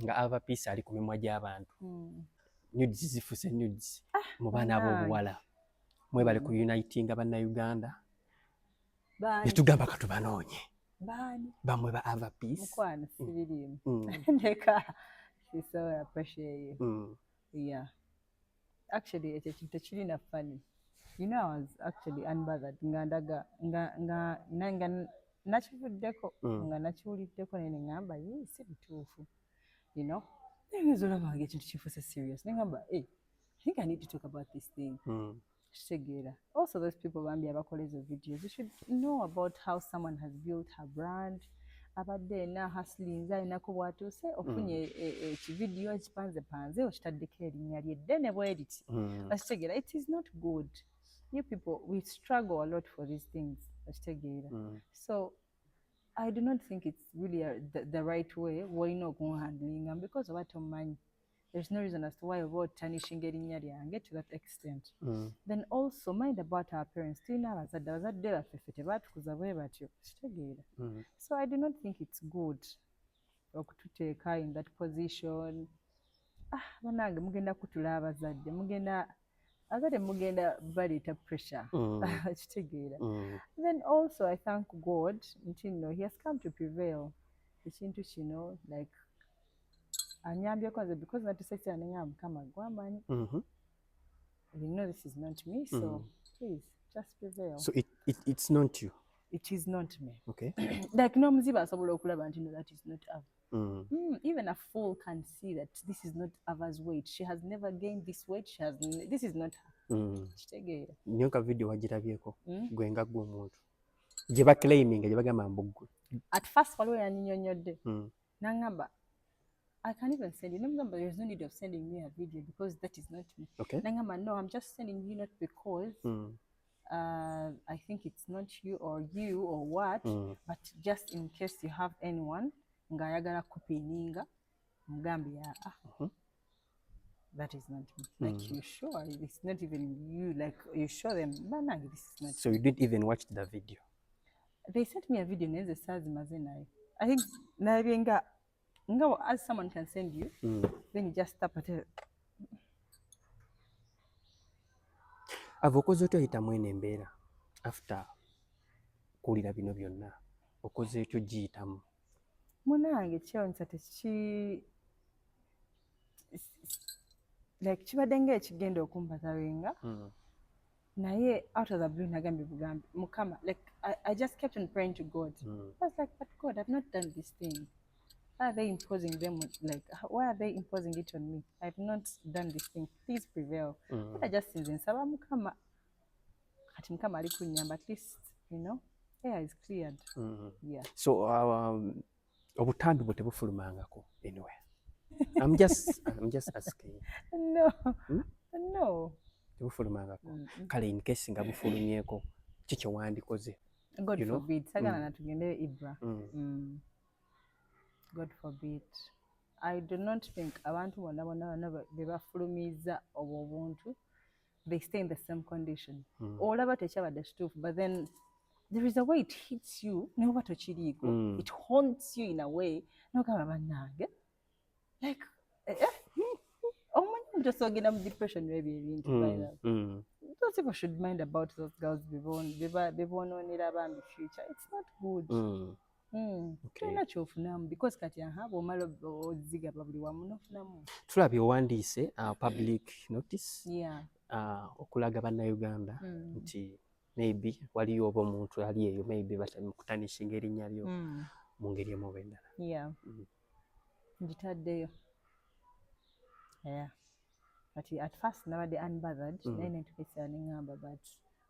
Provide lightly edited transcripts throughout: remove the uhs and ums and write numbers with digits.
nga ava peace ali ku mimwa gy'abantu nudes zifuse nudes mu baana ab'obuwala mwebale ku unitinga bannayuganda ne tugamba katubanoonye bamwe ba ava peace mukwana sibirimu ndeka sisobola appreciate you. Yeah, actually ekyo kintu tekirina funny. You know, I was actually unbothered nga nakivuddeko nga nakiwuliddeko naye neŋŋamba ye si bituufu, you know. Nengezolaba nga ekintu kifuuse serious neŋŋamba I think I need to talk about this thing. Kitegeera. Also those people bambi abakola ezo videos, you should know about how someone has built her brand. Abadde na hustlinze alinako bw'atuuse ofunye ekividiyo ekipanzepanze okitaddeko erinnya lye ddene bwe liti. Okitegeera. It is not good. You people, we struggle a lot for these things. So I do not think it's really the right way. Why not go handling them? Because of what money, there's no reason as to why we're tarnishing getting and get to that extent. Then also mind about our parents. So I do not think it's good to take her in that position. Banange mugenda kutula abazadde mugenda azadde mugenda baleeta pressure. Then also I thank God nti no, he has come to prevail ekintu kino like anyambye kwanza because natusekera nenga Mukama gwammanyi. You know this is not me, so please just prevail. So it's not you. It is not me. Okay. Like no muziba asobola okulaba nti no, that is not Ava. Even a fool can see that this is not Ava's weight. She has never gained this weight. This is not her. Kitegeera. Nyoka video wagirabyeko gwenga gw'omuntu gye baclaiminga gye bagamba mbuggu. At first waliwo yanyinyonnyodde nangamba I can't even send you. Nangamba there's no need of sending me a video because that is not me. Okay. Nangamba no, I'm just sending you not because I think it's not you or what, but just in case you have anyone ngayagala kupininga mugambi ya that is not me. Like you sure it's not even you, like you show them banange this is not so you didn't even watch the video. They sent me a video neze sazi mazenayo. I think nabenga as someone can send you then you just tap at it. Avokoze otyo yita mwene embeera after kuwulira bino byonna okoze ekyo giyitamu munange kyonsa teki like kibadde ng'ekigenda okumpazawenga naye out of the blue nagambye bugambi Mukama, like I just kept on praying to God. I was like, but God, I've not done this thing. Why are they imposing them? Like, why are they imposing it on me? I've not done this thing. Please prevail. I just since nsaba Mukama kati Mukama ali kunnyamba, at least you know air is cleared. Yeah. So obutambi bwe tebufulumangako anyway. I'm just asking. No. Tebufulumangako. Kale in case nga bufulumyeko kiki wandikoze? God forbid. Sagala natugende Ibra. God forbid. I do not think abantu bonna bebafulumiza obuntu they stay in the same condition. Olaba tekyabadde kituufu, but then there is a way it hits you neoba tokiriiko. It haunts you in a way nogamba bannange like omanyi omuntu osogenda mu depression maybe ebintu those people should mind about those girls bebonoonera bambi future. It's not good. Tulina kyofunamu because kati bw'omala ozigaba buli wamu nofunamu. Tulabye owandiise public notice okulaga bannayuganda nti maybe waliyo oba omuntu ali eyo maybe batamukutanishinga erinnya lyo mu ngeri emu oba endala. Ngitaddeyo. Kati at first nabadde unbothered naye nentukisa neŋŋamba but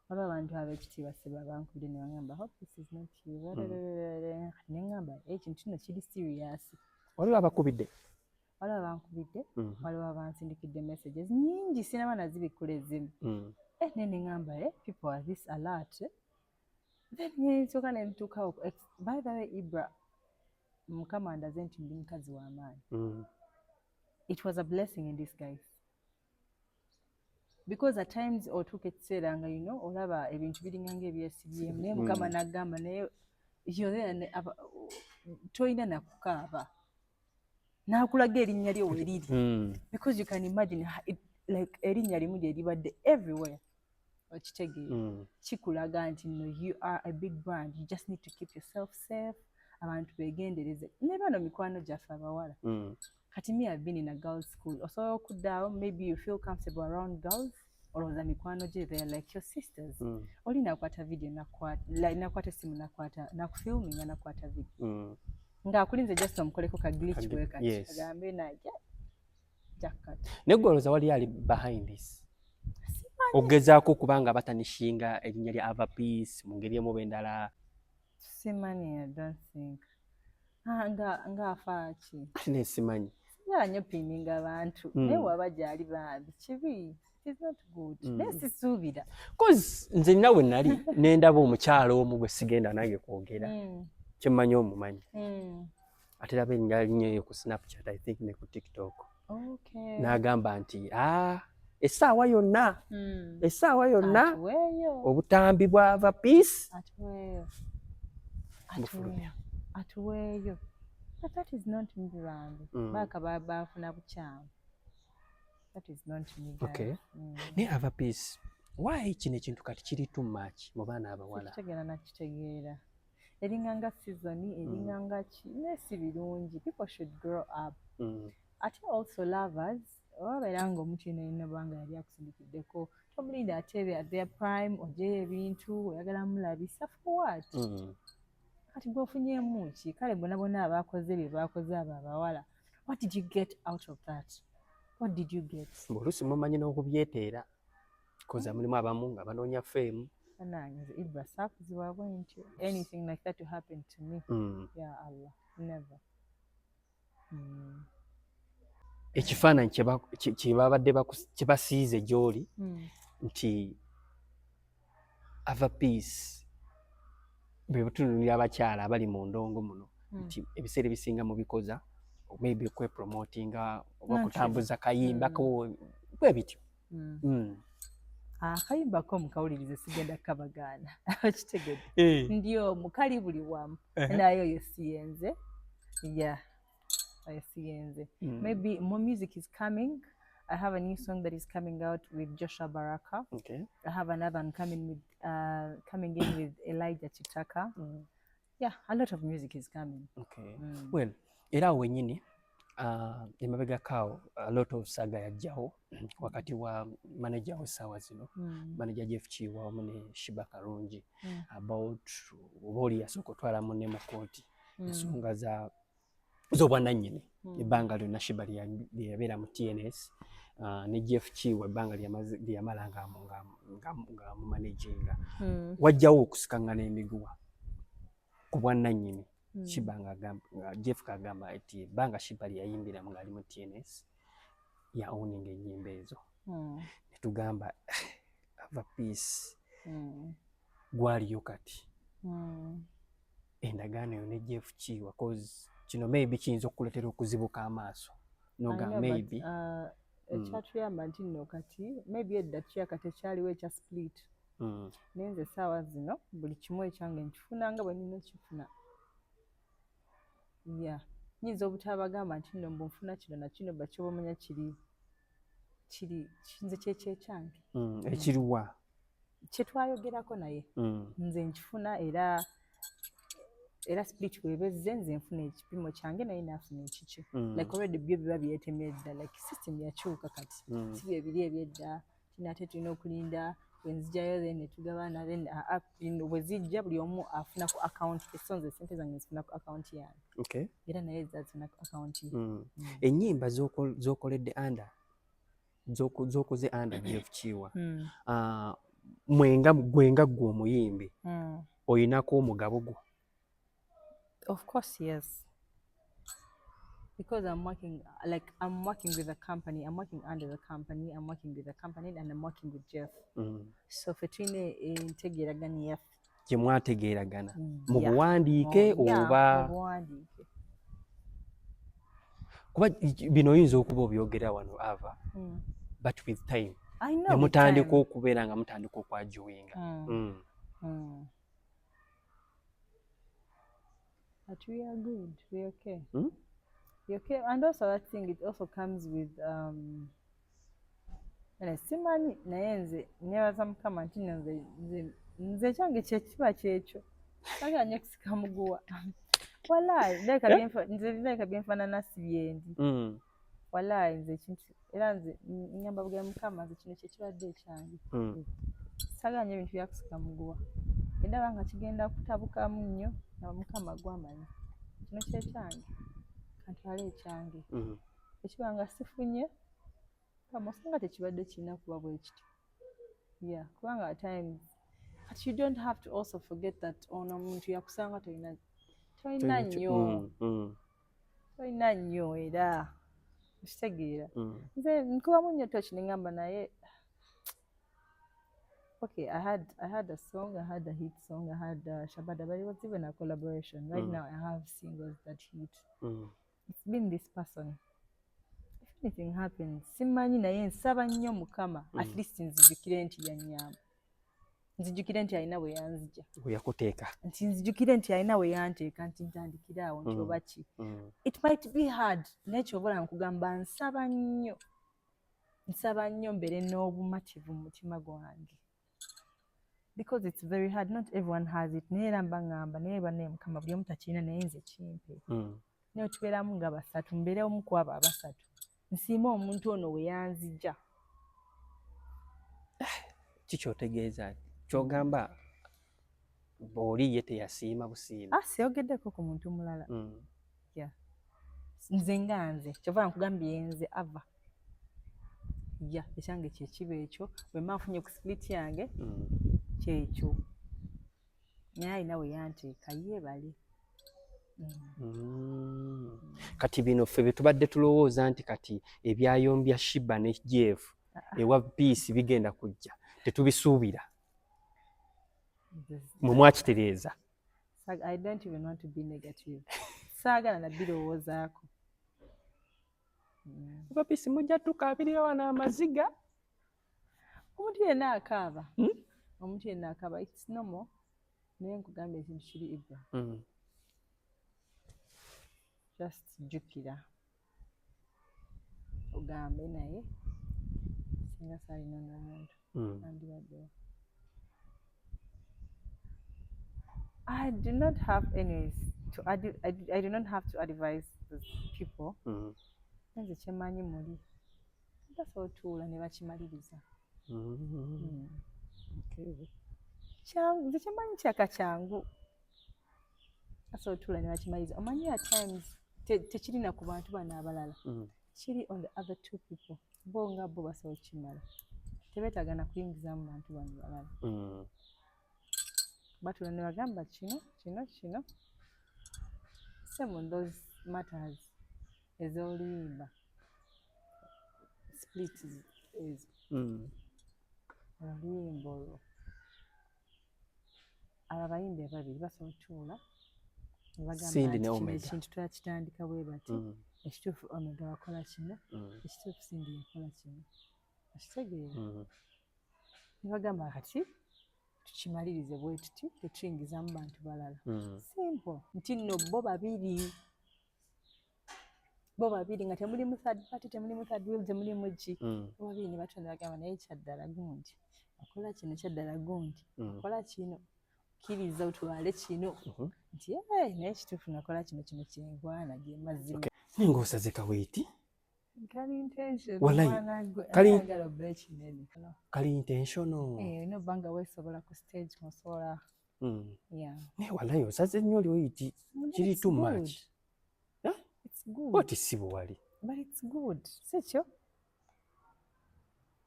waliwo abantu ab'ekitiibwa seba bankubidde ne baŋŋamba hope this is not you. Neŋŋamba ekintu kino kiri serious. Waliwo abakubidde? Waliwo abankubidde, waliwo abansindikidde messages nyingi sinaba nazibikkula ezimu. Ne neŋŋamba people are this alert. Then nsooka ne ntuukawo. By the way Ibra, Mukama andaze nti ndi mukazi w'amaanyi. It was a blessing in disguise. Because at times otuuka ekiseera nga olaba ebintu biringa ng'ebyesibyemu naye Mukama n'agamba naye toyina nakukaaba. n'akulaga erinnya lye weriri because you can imagine like erinnya limu lye libadde everywhere okitegeera kikulaga nti no you are a big brand, you just need to keep yourself safe, abantu begendereze. Ne bano mikwano gyaffe abawala kati me I've been in a girls school, osobola okuddaawo maybe you feel comfortable around girls, olowooza mikwano gye they are like your sisters. Oli nakwata video nakwata essimu nakufilminga nakwata video ng'akulinze just omukoleko ka glitch bwe kati agambe najja jakkati. Naye gwe olowooza wali ali behind this ogezaako kubanga batanishinga erinnya lya Ava Peace mu ngeri emu oba endala? Simanyi, I don't think ng'afa ki ne simanyi sigala nnyo pininga abantu naye waba gyali bambi kibi, it is not good. Naye sisuubira cause nze nina we nali ne ndaba omukyalo omu gwe sigenda nange kwogera kyemmanyi omumanyi ate raba erinnya linnya ku Snapchat I think ne ku TikTok n'agamba nti essaawa yonna obutambi bwa Ava Peace atuweeyo. But that is not me bambi baaka bafuna bukyamu. That is not me. Okay. Ne Ava Peace, why kino ekintu kati kiri too much mu baana abawala? Kitegeera nakitegeera eringanga season eringanga ki naye si birungi. People should grow up. Ate also lovers obabeera ng'omuntu yenna yenna bwanga yali akusindikiddeko tomulinda ate at their prime ogyeyo ebintu oyagala mulabisa for what? Kati gwofunyeemu ki? Kale bonna bonna abakoze bye bakoze abo abawala, what did you get out of that? What did you get? Oluusi mumanyi n'okubyeteera koza mulimu abamu nga banoonya fame. Nange Ibra saakuzibwa bwe ntyo anything like that to happen to me. Ya Allah, never. Ekifaananyi kye babadde kye basiize gy'oli nti Ava Peace bwe butunulira abakyala abali mu ndongo muno nti ebiseera ebisinga mu bikoza maybe kwepromotinga oba kutambuza kayimba bwe bityo. Akayimba ko mukawulirize sigenda kabagaana okitegedde ndi omu kali buli wamu naye oyo siyenze. Maybe more music is coming. I have a new song that is coming out with Joshua Baraka. Okay. I have another one coming in with Elijah Chitaka. Yeah, a lot of music is coming. Okay. Well, era wenyini emabega kao a lot of saga yajjawo wakati wa manager wa sawa zino manager Jeff Chiwa omune Shiba Karungi about oboli yasoko twala munne mu koti ensonga z'obwannannyini ebbanga lyonna Shiba lyabeera mu TNS ne Jeff Chiwa ebbanga lyamala nga mu managinga wajjawo okusikangana emiguwa ku bwannannyini. Shiba nga Jeff kagamba ati ebbanga Shiba lyayimbira mu ngali mu TNS ya owning ennyimba ezo netugamba Ava Peace gwaliyo kati endagaano yo ne Jeff Chiwa cause kino maybe kiyinza okukuletera okuzibuka amaaso noga maybe ekyatuyamba nti nno kati maybe edda kyakati ekyaliwo ekya split nenze essaawa zino buli kimu ekyange nkifuna nga bwe nina kifuna. Nyinza obutabagamba nti nno mbu nfuna kino na kino bakyobamanya kiri nze kyekyange ekiriwa kyetwayogerako naye nze nkifuna era split bwebezze nze nfuna ekipimo kyange naye naafuna ekikyo like already byo biba byetemye edda like system yakyuka kati si bye biri ebyedda tinate tulina okulinda wenzijjayo then netugabana then bwe zijja buli omu afuna ku account esonze sente zange zifuna ku account yange era naye zazifuna ku account ye. Ennyimba z'okoledde anda z'okoze anda Jeff Chiwa gwenga gwe omuyimbi oyinako omugabo gwo? Of course, yes. Because I'm working with a company. I'm working under the company. I'm working with a company and I'm working with Jeff. So fetwine integeraganya yaffe. Gye mwategeeragana mu buwandiike oba? Mu buwandiike. Kuba bino oyinza okuba obyogera wano Ava but with time ne mutandika okubeera nga mutandika okwajuwinga. But we are good. We are okay. Okay, and also I think it also comes with simanyi naye nze nebaza mukama nti nze ekyange kyekiba kyekyo saga nnyo kusika muguwa walayi nze byenfaanana si byendi walayi nze ekintu era nze ngamba bugera mukama nze kino kyekibadde ekyange saga nnyo ebintu byakusika muguwa endaba nga kigenda kutabukamu nnyo na mukama gwamanyi kino kyekyange kantwale ekyange ekiba nga sifunye osanga tekibadde kirina kuba bwe kityo kubanga at times but you don't have to also forget that ono omuntu yakusanga tolina nnyo era okitegeera nze nkubamu nnyo toki nengamba naye okay, I had a song, I had a hit song, I had Shabada, but it was even a collaboration. Right now, I have singles that hit. It's been this person. If anything happens, simanyi naye nsaba nnyo mukama, at least nzijukire nti yannyamba. Nzijukire nti alina we yanzija. We yakuteeka. Nti nzijukire nti alina we yanteeka nti ntandikira awo nti oba ki. It might be hard. Nekyobola nkugamba nsaba nnyo mbeere n'obumativu mu mutima gwange. Because it's very hard. Not everyone has it. Neera mbangamba naye banne mukama buli omu takirina naye nze kimpe. Naye tubeeramu nga basatu mbeere omu ku abo abasatu. Nsiima omuntu ono we yanzija. Kikyotegeeza kyogamba bw'oli ye teyasiima busiima. Siyogeddeko ku muntu mulala. Nze nga nze kyova nkugambye nze ava. Ekyange kyekiba ekyo bwe mba nfunye ku split yange kyekyo naye alina we yanteeka yeebale. Kati bino ffe bye tubadde tulowooza nti kati ebyayombya Shiba ne Jeff ewa Peace bigenda kujja tetubisuubira mwe mwakitereeza. I don't even want to be negative. Saagala na birowoozaako. Oba Peace mujja tukaabirira wano amaziga. Omuntu yenna akaaba. Omuntu yenna akaaba. It's normal. Naye nkugambye ekintu kiri Ibra. Just jjukira. Ogambe naye. Singa saalina n'omuntu. Andibaddewo. I do not have I do not have to advise those people. Nze kyemanyi muli. Basa otuula ne bakimaliriza. Nze kyemanyi kyaka kyangu. Basa otuula ne bakimaliriza. Omanyi at times tekirina ku bantu bano abalala. Kiri on the other two people. Bo nga bo basa okimala. Tebeetaaga na kuyingiza mu bantu bano balala. Batula ne bagamba kino. Same on those matters. Ez'oluyimba split is oluyimba olwo abo abayimbi ababiri basobola otuula ne bagamba ekintu twakitandika bwe bati ekituufu Omega wakola kino ekituufu Sindi yakola kino okitegeera ne bagamba kati tukimalirize bwe tuti tetuyingiza mu bantu balala simple nti nno bo babiri nga temuli mu third party temuli mu third wheel temuli mu ki bo babiri ne batonda bagamba naye kyaddala gundi akola kino kyaddala gundi akola kino kkiriza otwale kino nti naye ekituufu nakola kino kyengwana ge mazima naye ng'osaze kaweeti kali intentional nobanga weesobola ku stage musobola naye walayo osaze nnyo lyoyiti kiri too much. What is Sibuwali? But it's good. Sekyo?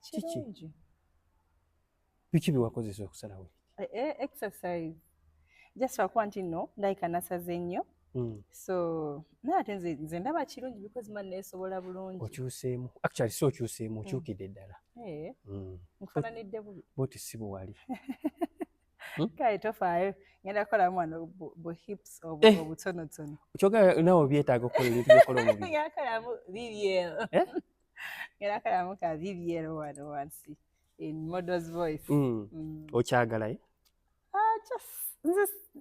Kiki? Biki biwakozesa okusalawo? Exercise. Just for quantity no, like anasaze nnyo. So, naye ate nze ndaba kirungi because man neesobola bulungi. Okyuseemu. Actually so okyuseemu okyukidde ddala. Nfaananidde bubi. What is Sibuwali? Kale tofaayo ngenda kukolamu wano bu hips obutonotono. Kyogera naawe byetaaga okukola ebintu byokola omubiri. Ngenda kukolamu BBL. Ngenda kukolamu ka BBL wano wansi in model's voice. Okyagalayo?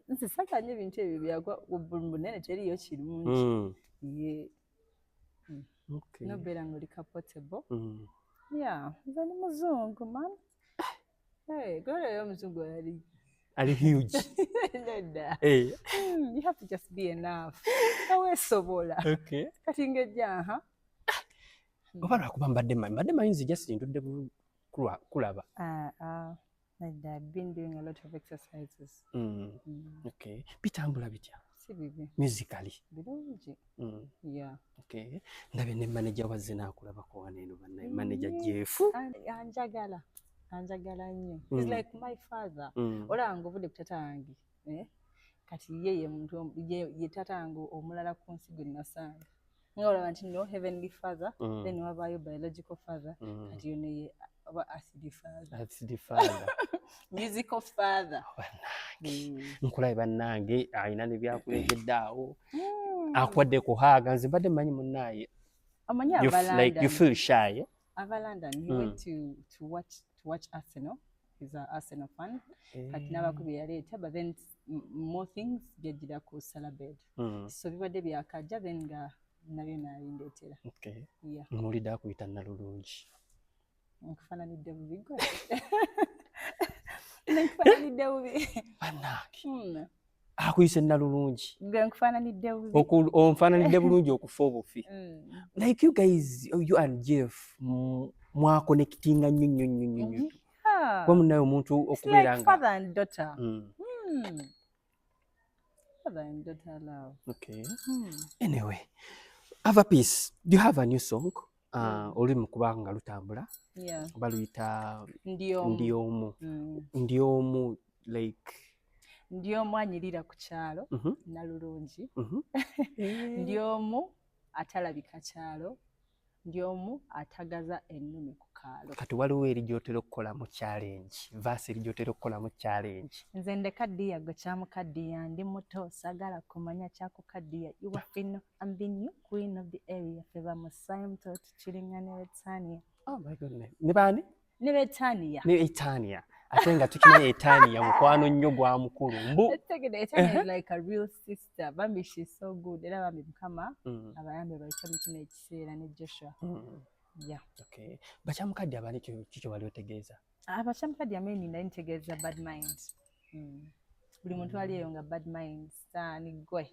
Nze sakanya ebintu ebyo byagwa bunene teriyo kirungi. Okay. Nobeera ng'oli capable. Yeah, nze ni muzungu man. Hey, gwolero omuzungu ali huge. Nedda. Hey. You have to just be enough. Naweesobola. Okay. Kati ng'ejja oba lwakuba mbadde manyi nzija sintudde kulaba. I've been doing a lot of exercises. Okay. Bitambula bitya? Si bibi. Musically. Birungi. Yeah. Okay. Ndabe ne manager wazze n'akulabako wano eno bannaye manager Jeff. Anjagala nnyo. He's like my father. Olaba ng'ovudde ku tata wange. Kati ye muntu ye tata wange omulala ku nsi gwe nasanga. Nga olaba nti no heavenly father, then wabaayo biological father, kati yono ye acid father. Acid father. Musical father. Nkulabe bannange alina ne byakulegedde awo. Akuwadde kuhaaga nze mbadde mmanyi munnaaye. Amanyi Avalanda. Like you feel shy. Avalanda, he went to watch Arsenal. He's an Arsenal fan. Kati n'abakubi yaleeta, but then more things byajjira ku Salabed. So bibadde byakajja then nga nabyo nabindeetera. Okay. Yeah. Muwulidde akuyita Nalulungi. Nkufaananidde bubi gwe. Nkufaananidde bubi. Bannange. Akuyise Nalulungi. Gwe nkufaananidde bubi. Onfaananidde bulungi okufa obufi. Like you guys, you and Jeff, mwaconnectinga nnyo. Kwa munnaye omuntu okubeera nga. Like father and daughter. Father and daughter love. Okay. Anyway, have a piece. Do you have a new song? Oli mu kubanga lutambula. Yeah. Baluyita Ndyomu. Ndyomu like Ndyomu anyirira ku kyalo Nalulungi. Ndyomu atalabika kyalo. Ndyomu atagaza ennumi ku kaalo. Kati waliwo eri gy'otera okukola mu challenge. Verse eri gy'otera okukola mu challenge. Nze ndekaddiya gwe kyamukaddiya ndi muto sagala kumanya kyakukaddiya. You are fino, I'm the new queen of the area. Feva musayi muto tukiringa ne Betania. Oh my goodness. Ne bani? Ne Betania. Ne Betania. Ate nga tukimanya Etania mukwano nnyo gwa mukulu. Etania is like a real sister. Bambi she's so good. Era bambi mukama abayambe bayita mu kino ekiseera ne Joshua. Yeah. Okay. Bakyamukadde abani kikyo wali otegeeza? Bakyamukadde ameni nali ntegeeza bad mind. Buli muntu ali eyo nga bad mind saani gwe.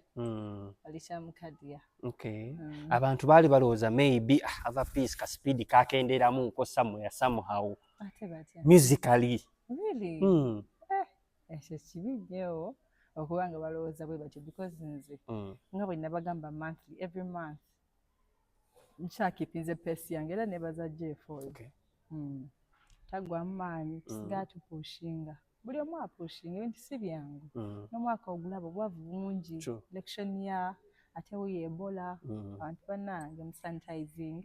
Ali kyamukadde. Okay. Abantu baali balowooza maybe ava peace ka speed kakenderamu nko somehow. Ate batya. Musically. Really? Ekyo kibi nnyo okuba nga balowooza bwe batyo because nze nga bwe nabagamba monthly every month nkyakipinze pesi yange era nebaza Jeff oyo. Tagwa mu maanyi tusigaa tupushinga buli omu apushinga ebintu si byangu n'omwaka ogulaba obwavu bungi election ya ate wuyo Ebola abantu bannange musanitizing.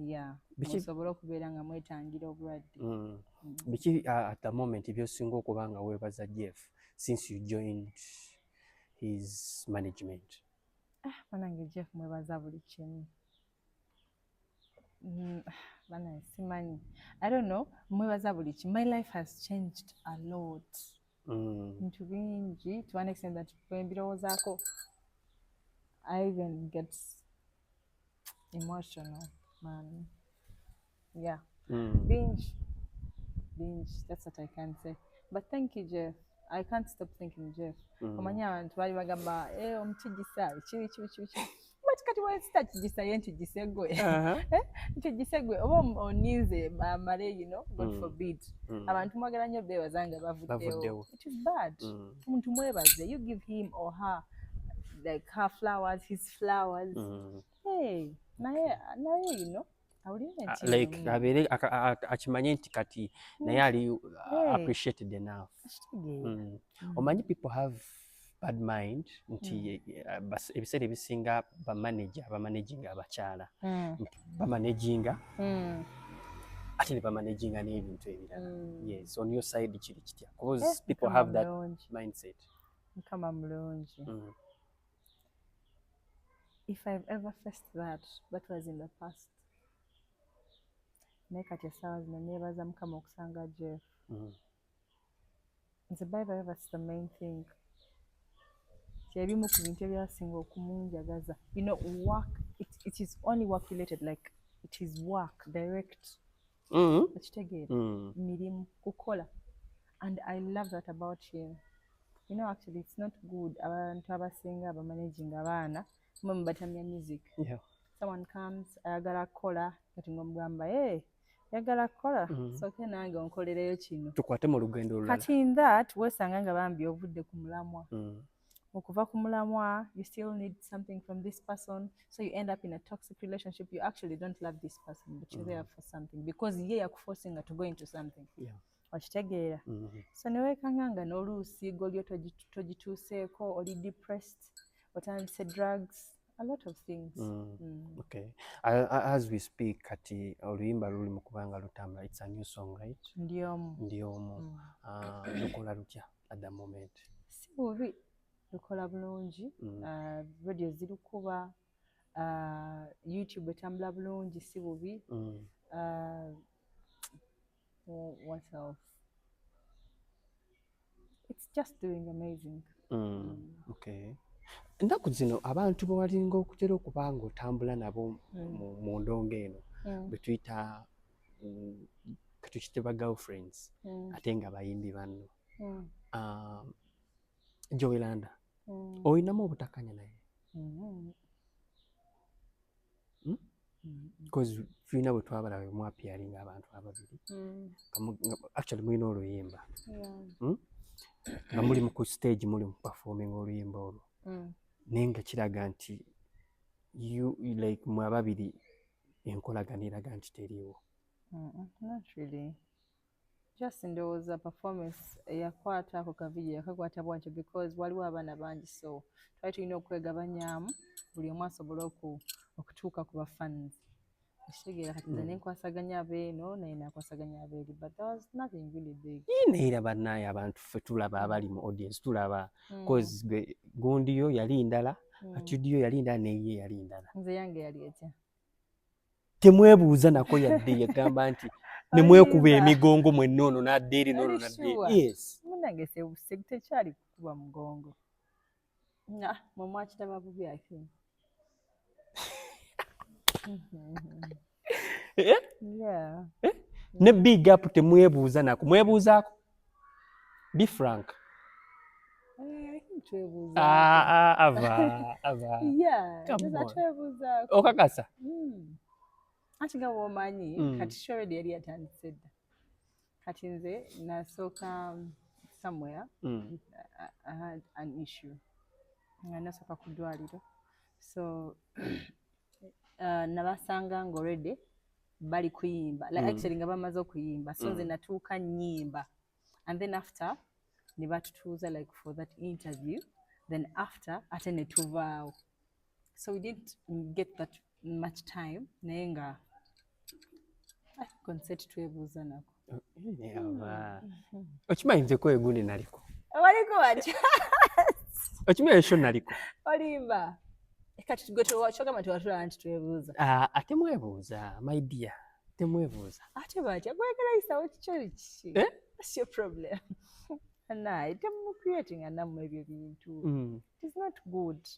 Yeah, musobola okubeera nga mwetangira obulwadde. Biki at the moment byosinga okuba nga weebaza Jeff since you joined his management? Banange Jeff mwebaza buli kimu. Banange simanyi. I don't know, mwebaza buli kimu. My life has changed a lot. Bintu bingi to an extent that bwe mbirowoozaako I even get emotional. Man. Yeah. Binge. That's what I can say. But thank you, Jeff. I can't stop thanking Jeff. Omanya abantu bali bagamba omutijisa kibi. But kati wa start kijisa yentijise gwe. Ntijise gwe oba onize amale God forbid. Abantu mwagala nnyo beebazanga bavuddewo. It is bad. Omuntu mwebaze. You give him or her like her flowers, his flowers. Hey. Naye like abere akimanye nti kati naye ali appreciated enough. Omanyi people have bad mind nti ebiseera ebisinga bamanaging abakyala bamanaginga ate ne bamanaginga n'ebintu ebirala. Yes, on your side kiri kitya because people have that mindset. Mukama mulungi. If I've ever faced that was in the past. Naye kati essaawa zino neebaza Mukama okusanga Jeff. Nze Bible that's the main thing. Kyebimu ku bintu ebyasinga okumunjagaza. Work it is only work related, like it is work direct. Ekitegeera mirimu kukola, and I love that about him. You know, actually it's not good abantu abasinga abamanaging abaana mwe batamya music. Someone comes ayagala kukola kati ngomugamba yagala kukola soke nange onkolereyo kino tukwate mu lugendo olulala. Kati in that weesanga nga bambi ovudde ku mulamwa. Okuva ku mulamwa, you still need something from this person, so you end up in a toxic relationship. You actually don't love this person, but you're there for something because ye yakuforcing to go into something. Okitegeera. So neweekanga nga n'oluusi golyo togituuseeko, oli depressed, otandise drugs, a lot of things. Okay. As we speak, kati oluyimba luli mu kubanga lutambula, it's a new song, right? Ndiomu. Lukola lutya at the moment? Si bubi, lukola bulungi. Radio zirukuba, YouTube etambula bulungi, si bubi. What else? It's just doing amazing. Okay. Ennaku zino abantu bwe walinga okutera okuba nga otambula nabo mu ndongo eno bwe tuyita katukite ba girlfriends ate nga bayimbi banno. Joelanda, oyinamu obutakanya naye? Because tulina bwe twabala bwe mwapiyaringa abantu ababiri. Actually mulina oluyimba nga muli ku stage muli mu performing oluyimba olwo. Naye nga kiraga nti like mwe ababiri enkolagana eraga nti teriiwo. Not really. Just ndowooza performance eyakwata ako kavidiyo yakakwata bwatyo because waliwo abaana bangi, so twali tulina okwegabanyaamu buli omu asobole okutuuka ku bafans. Ekitegeera kati nze nenkwasaganya abeeno naye nakwasaganya abeeri, but there was nothing really big. Neera bannaye abantu ffe tulaba abali mu audience tulaba cause gundi yo yali ndala Attitude yo yali ndala neye yali ndala. Nze yange yali etya. Temwebuuza nako yadde yagamba nti nemwekuba emigongo mwenna ono n'adda eri n'ono n'adda eri. Yes. Munnange tekyali kukuba mugongo. Mwe mwakitaba bubi ate. Yeah. Ne big up temwebuuza nako. Mwebuuzaako? Be frank. Ava. Yeah. Twebuuzaako. Okakasa? Anti nga bw'omanyi kati show already yali atandise dda. Kati nze nasooka somewhere I had an issue. Nga nasooka ku ddwaliro. So nabasanga nga already bali kuyimba. Like actually nga bamaze okuyimba. So nze natuuka nnyimba. And then after ne batutuuza like for that interview. Then after ate ne tuvaawo. So we didn't get that much time. Naye nga concert twebuuza nako. Okimanyi nze ko egundi naliko. Waliko watya? Okimanyi esho naliko. Olimba. Kati gwe twagamba tewatulaba nti twebuuza. Ate mwebuuza, my dear. Temwebuuza. Ate batya kwekalayisawo kikyo kiki? That's your problem. Naye temucreating anamu ebyo bintu. It's not good.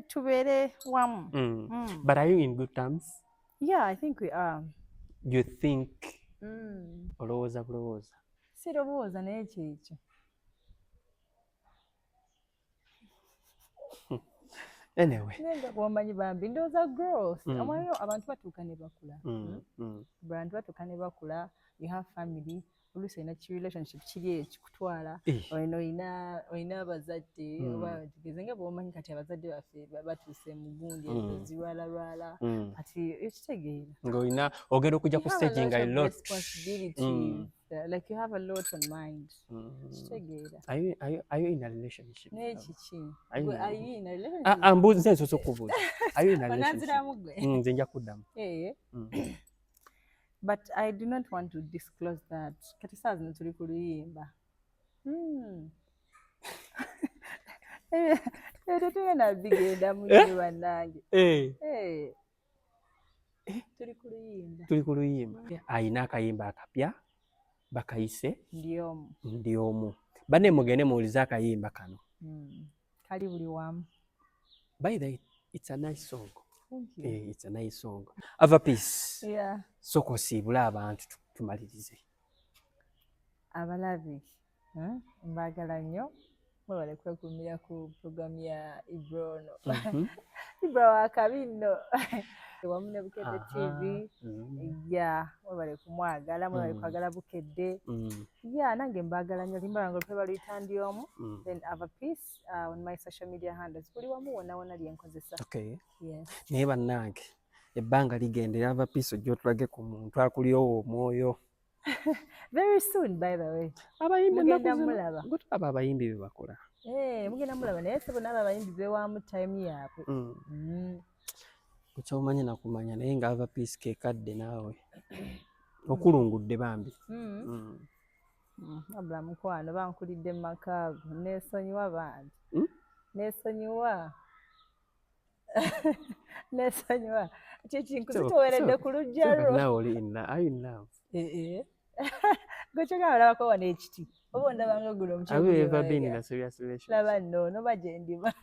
Tubere wamu. But are you in good terms? Yeah, I think we are. You think olowooza bulowooza? Sirowooza naye kyekyo. Anyway. Nenga bw'omanyi bambi ndowooza growth. Amalayo abantu batuuka ne bakula. Abantu batuuka ne bakula. You have family. Oluusi olina relationship kiri ekikutwala. Olina abazadde. Tugeze nga bw'omanyi kati abazadde baffe batuuse mu gundi zirwalalwala. Kati ekitegeera. Ng'olina ogenda okujja ku stage nga lot. Responsibilities. Like you have a lot on mind. Ekitegeera. Are you in a relationship? N'ekiki. Are you in a relationship? Mbuuzi nze nsoose okubuuza. Are you in a relationship? Onanziramu gwe. Nze nja kuddamu. But I do not want to disclose that. Kati saa zino tuli ku luyimba. Tetugenda bigenda mu nju bannange. Tuli ku luyimba. Tuli ku luyimba. Ayina akayimba akapya bakayise ndi omu. Banne mugende muwulize akayimba kano. Kali buli wamu. By the way, it's a nice song. thank you. It's a nice song. Ava Peace. Yeah. Soko osiibula abantu tumalirize. Abalabi mbagala nnyo mwebale kwekuumira ku programu ya Ibro ono. Ibro wakabi nno wamu ne Bukedde TV. Ya mwebale kumwagala mwebale kwagala Bukedde. Ya nange mbagala nnyo limbala nga olupeba luyita ndi omu. Then Ava Peace on my social media handles buli wamu wonna lye nkozesa. Okay. Yes. Naye bannange ebbanga ligendera Ava Peace ojja otulage ku muntu akulyowo omwoyo. Very soon, by the way. Abayimbi mulaba. Gutaba abayimbi be bakola. Mugenda mulaba naye sebo n'abo abayimbi bewamu time yaabwe. Kukyomanya nakumanya naye nga Ava Peace kekadde naawe. Okulungudde bambi. Abula mukwano bankulidde mu makaago neesonyiwa bantu. Neesonyiwa. Neesonyiwa. Kyekinkutuweredde ku lujja lwo. Nawe oli are in love? Gokyogera olabako wano ekiti oba ondabanga guno Have you ever been in a serious relationship? Laba nno noba gye ndiba.